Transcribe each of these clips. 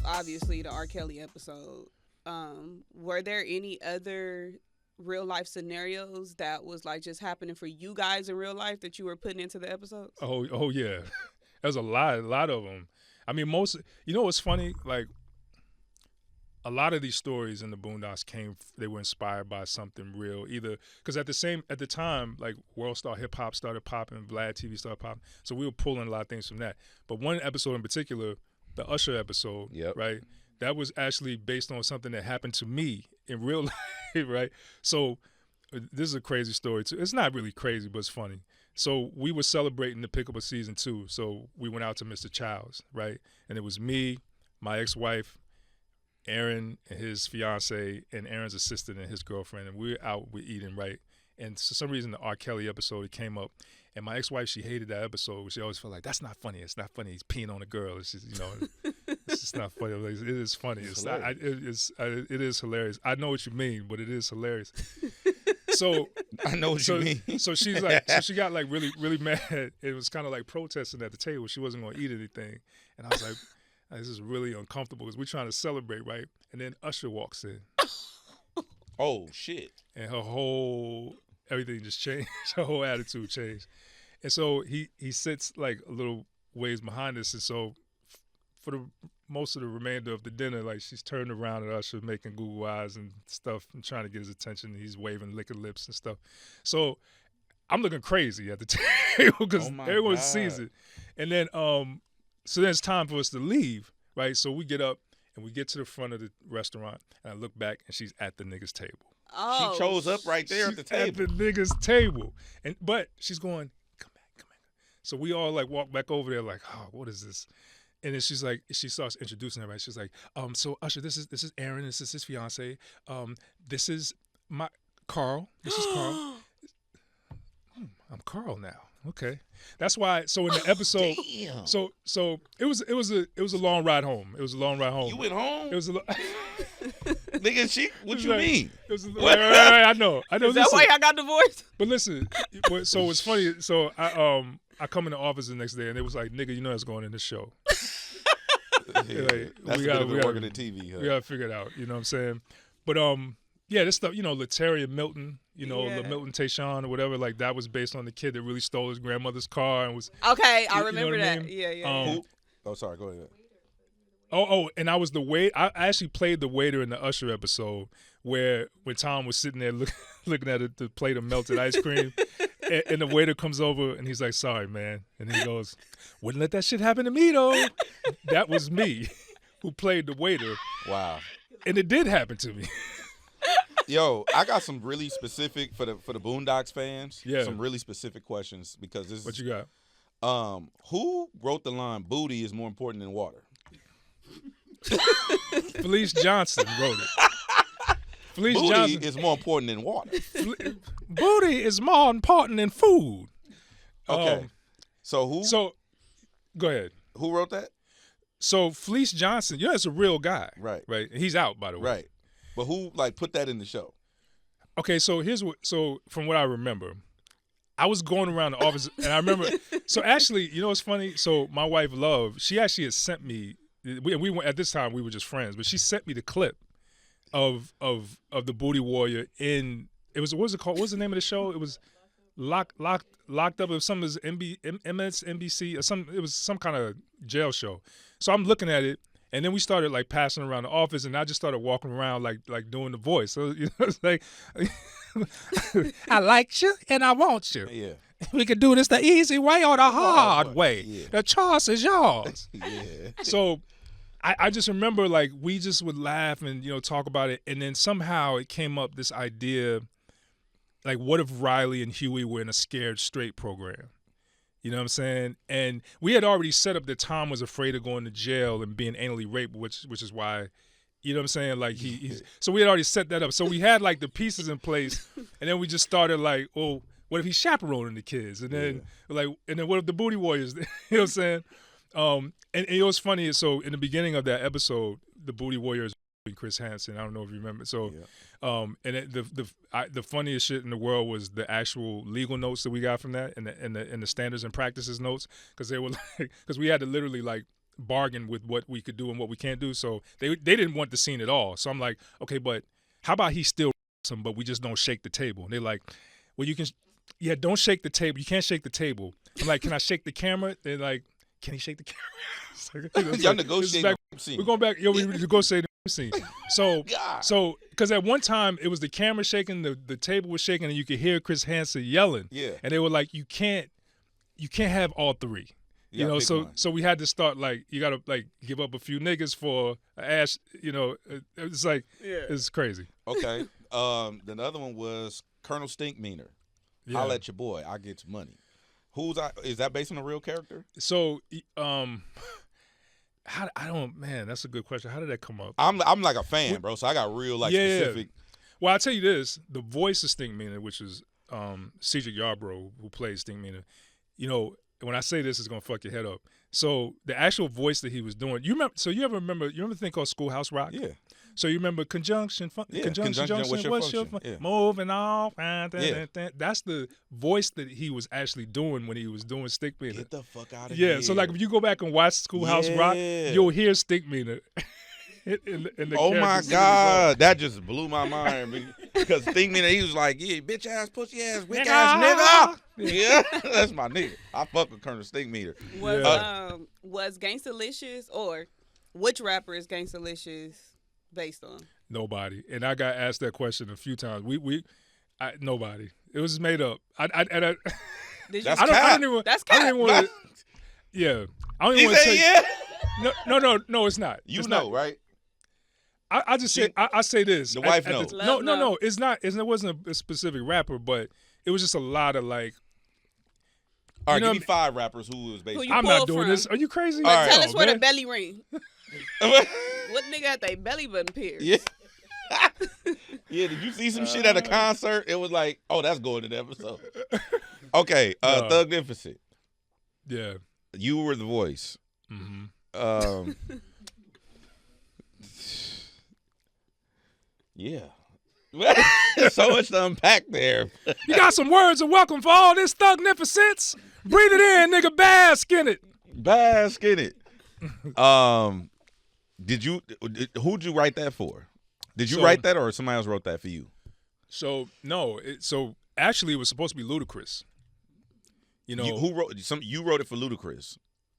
obviously the R. Kelly episode. Were there any other real life scenarios that was like just happening for you guys in real life that you were putting into the episodes? Oh yeah. There's a lot of them. I mean, most. You know what's funny? Like a lot of these stories in the Boondocks they were inspired by something real. Either because at the time, like World Star Hip Hop started popping, Vlad TV started popping, so we were pulling a lot of things from that. But one episode in particular, the Usher episode, right? That was actually based on something that happened to me in real life, right? So this is a crazy story too. It's not really crazy, but it's funny. So we were celebrating the pick up of season 2. So we went out to Mr. Child's, right? And it was me, my ex-wife, Aaron and his fiance, and Aaron's assistant and his girlfriend, and we're eating, right? And for some reason, the R. Kelly episode, it came up, and my ex-wife, she hated that episode. She always felt like, that's not funny. It's not funny. He's peeing on a girl. It's just, it's just not funny. It is funny. It is hilarious. I know what you mean, but it is hilarious. So I know what you mean. So she's like, so she got like really, really mad. It was kind of like protesting at the table. She wasn't going to eat anything, and I was like, this is really uncomfortable because we're trying to celebrate, right? And then Usher walks in. Oh, shit. And everything just changed. Her whole attitude changed. And so he sits like a little ways behind us. And so for the most of the remainder of the dinner, like she's turned around at Usher, making Google eyes and stuff and trying to get his attention. He's waving, licking lips and stuff. So I'm looking crazy at the table because everyone sees it. And then, so then it's time for us to leave, right? So we get up and we get to the front of the restaurant, and I look back, and she's at the nigga's table. Oh, she chose up right there at the table. At the nigga's table, but she's going, come back. So we all like walk back over there, like, oh, what is this? And then she's like, she starts introducing everybody. She's like, so Usher, this is Aaron. This is his fiance. This is my Carl. This is Carl. I'm Carl now. Okay, that's why. So in the episode, so it was a long ride home. It was a long ride home. You went home? It was a nigga. What you mean? It was I know. Is that why I got divorced? But listen, so it's funny. So I come in the office the next day, and it was like, nigga, you know that's going in the show. Like, that's we gotta work on the TV. Huh? We gotta figure it out. You know what I'm saying? But yeah, this stuff, Lataria Milton, Milton Tayshawn or whatever, like that was based on the kid that really stole his grandmother's car and was. Okay, I remember that. I mean? Yeah. Oh, sorry, go ahead. And I was the wait. I actually played the waiter in the Usher episode when Tom was sitting there looking at the plate of melted ice cream, and the waiter comes over and he's like, "Sorry, man," and he goes, "Wouldn't let that shit happen to me though." That was me, who played the waiter. Wow. And it did happen to me. Yo, I got some really specific for the Boondocks fans. Yeah. Some really specific questions because this. What you got? Who wrote the line "Booty is more important than water"? Felice Johnson wrote it. Booty Johnson is more important than water. Booty is more important than food. Okay. So go ahead. Who wrote that? So Felice Johnson, it's a real guy. Right. Right. He's out, by the way. Right. But who put that in the show? Okay, so from what I remember, I was going around the office and I remember. So actually, what's funny? So my wife Love, she actually had sent me. We went at this time we were just friends, but she sent me the clip of the Booty Warrior in. It was, what was it called? What was the name of the show? It was locked up. It was some of his MSNBC or some. It was some kind of jail show. So I'm looking at it. And then we started like passing around the office, and I just started walking around like doing the voice. So it's like, I liked you and I want you. Yeah. We could do this the easy way or the hard way. Yeah. The choice is yours. Yeah. So I just remember like we just would laugh and talk about it, and then somehow it came up this idea, like what if Riley and Huey were in a Scared Straight program? You know what I'm saying? And we had already set up that Tom was afraid of going to jail and being anally raped, which is why, you know what I'm saying? Like so we had already set that up. So we had like the pieces in place, and then we just started like, oh, what if he's chaperoning the kids? And then what if the Booty Warriors? You know what I'm saying? And it was funny. So in the beginning of that episode, the Booty Warriors, Chris Hansen. I don't know if you remember. So, and the funniest shit in the world was the actual legal notes that we got from that, and the standards and practices notes, because they were like, because we had to literally like bargain with what we could do and what we can't do. So they didn't want the scene at all. So I'm like, okay, but how about he still him, but we just don't shake the table? And they're like, well, you can, yeah, don't shake the table. You can't shake the table. I'm like, can I shake the camera? They're like, can he shake the camera? Y'all negotiating the scene. We're going back. Yo, we negotiating the scene. So, because at one time it was the camera shaking, the table was shaking, and you could hear Chris Hansen yelling. Yeah. And they were like, you can't have all three. You know, so we had to start like, you gotta like give up a few niggas for ash. You know, it's like, it's crazy. Okay. The other one was Colonel Stinkmeaner. Yeah. Holla at your boy. I get your money. Is that based on a real character? So, that's a good question. How did that come up? I'm like a fan, bro. So I got real specific. Well, I'll tell you this: the voice of Stinkmeaner, which is Cedric Yarbrough, who plays Stinkmeaner. You know, when I say this, it's gonna fuck your head up. So the actual voice that he was doing, you remember? So you remember the thing called Schoolhouse Rock? Yeah. So you remember conjunction, conjunction, what's your function? Yeah. Moving on. That's the voice that he was actually doing when he was doing Stinkmeaner. Get the fuck out of here. Yeah, so like if you go back and watch Schoolhouse Rock, you'll hear Stinkmeaner. in the oh my God, that just blew my mind because Stinkmeaner, he was like, yeah, bitch ass, pussy ass, wick ass nigga. Yeah, that's my nigga. I fuck with Colonel Stinkmeaner. Was Gangstalicious, or which rapper is Gangstalicious based on? Nobody. And I got asked that question a few times. Nobody. It was made up. That's I don't even want to. Yeah. I don't even want to say. Yeah. No, it's not. You know, right? I just say I say this. The wife knows. No. It's not. It wasn't a specific rapper, but it was just a lot of like. All right, give me 5 rappers who was based. I'm not doing this. Are you crazy? Tell us where the belly ring. What nigga had they belly button pierced? Yeah. Yeah, did you see some shit at a concert? It was like, oh, that's going to the episode. Okay, Thugnificent. Yeah. You were the voice. Mm-hmm. Yeah. So much to unpack there. You got some words of welcome for all this thugnificence? Breathe it in, nigga. Bask in it. Bask in it. Who'd you write that for? Did you write that or somebody else wrote that for you? So no, actually it was supposed to be Ludacris. You know, you wrote it for Ludacris.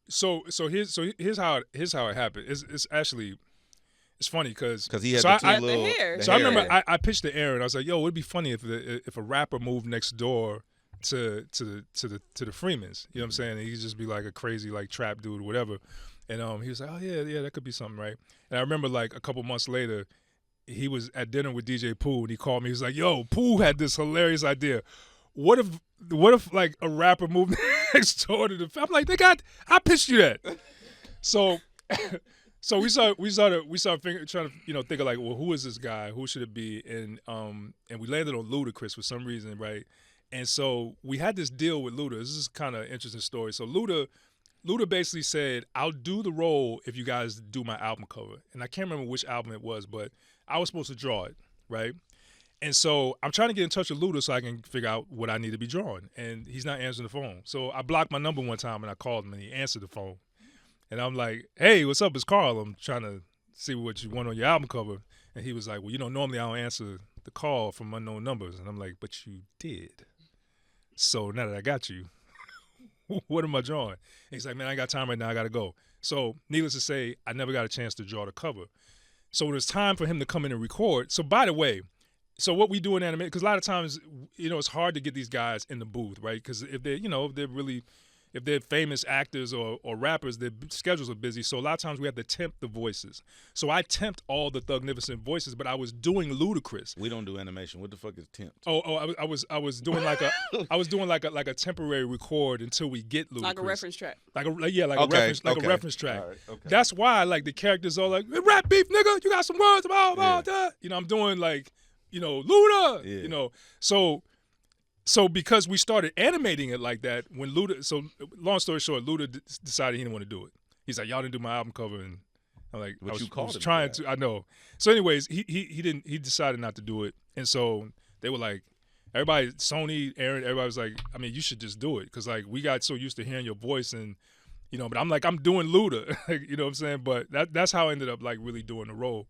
So here's how it happened. It's funny because he had the hair. I remember I pitched to Aaron. I was like, "Yo, it'd be funny if a rapper moved next door to the Freemans." You know what I'm saying? And he'd just be like a crazy like trap dude or whatever. And he was like, "Oh yeah, that could be something, right?" And I remember like a couple months later, he was at dinner with DJ Pooh and he called me. He was like, "Yo, Pooh had this hilarious idea. What if like a rapper moved next door to the?" I'm like, I pitched you that. So we started trying to think of like, well, who is this guy? Who should it be? And we landed on Ludacris for some reason, right? And so we had this deal with Luda. This is kind of an interesting story. So Luda basically said, "I'll do the role if you guys do my album cover." And I can't remember which album it was, but I was supposed to draw it, right? And so I'm trying to get in touch with Luda so I can figure out what I need to be drawing. And he's not answering the phone. So I blocked my number one time and I called him and he answered the phone. And I'm like, "Hey, what's up? It's Carl. I'm trying to see what you want on your album cover." And he was like, "Well, normally I don't answer the call from unknown numbers." And I'm like, "But you did. So now that I got you, what am I drawing?" And he's like, "Man, I ain't got time right now. I got to go." So needless to say, I never got a chance to draw the cover. So it was time for him to come in and record. So by the way, what we do in animation, because a lot of times, it's hard to get these guys in the booth, right? Because if they're famous actors or rappers, their schedules are busy. So a lot of times we have to temp the voices. So I temped all the Thugnificent voices, but I was doing Ludacris. We don't do animation. What the fuck is temp? I was doing like a temporary record until we get Ludacris. Like a reference track. A reference track. All right, okay. That's why like the characters are like, "Rap beef, nigga, you got some words about that." I'm doing like, Luda. Yeah. So because we started animating it like that, when Luda, so long story short, Luda decided he didn't want to do it. He's like, "Y'all didn't do my album cover," and I'm like, But I was trying to. I know. So anyways, he didn't. He decided not to do it, and so they were like, everybody, Sony, Aaron, everybody was like, "I mean, you should just do it," because like we got so used to hearing your voice, and But I'm like, I'm doing Luda, you know what I'm saying? But that's how I ended up like really doing the role.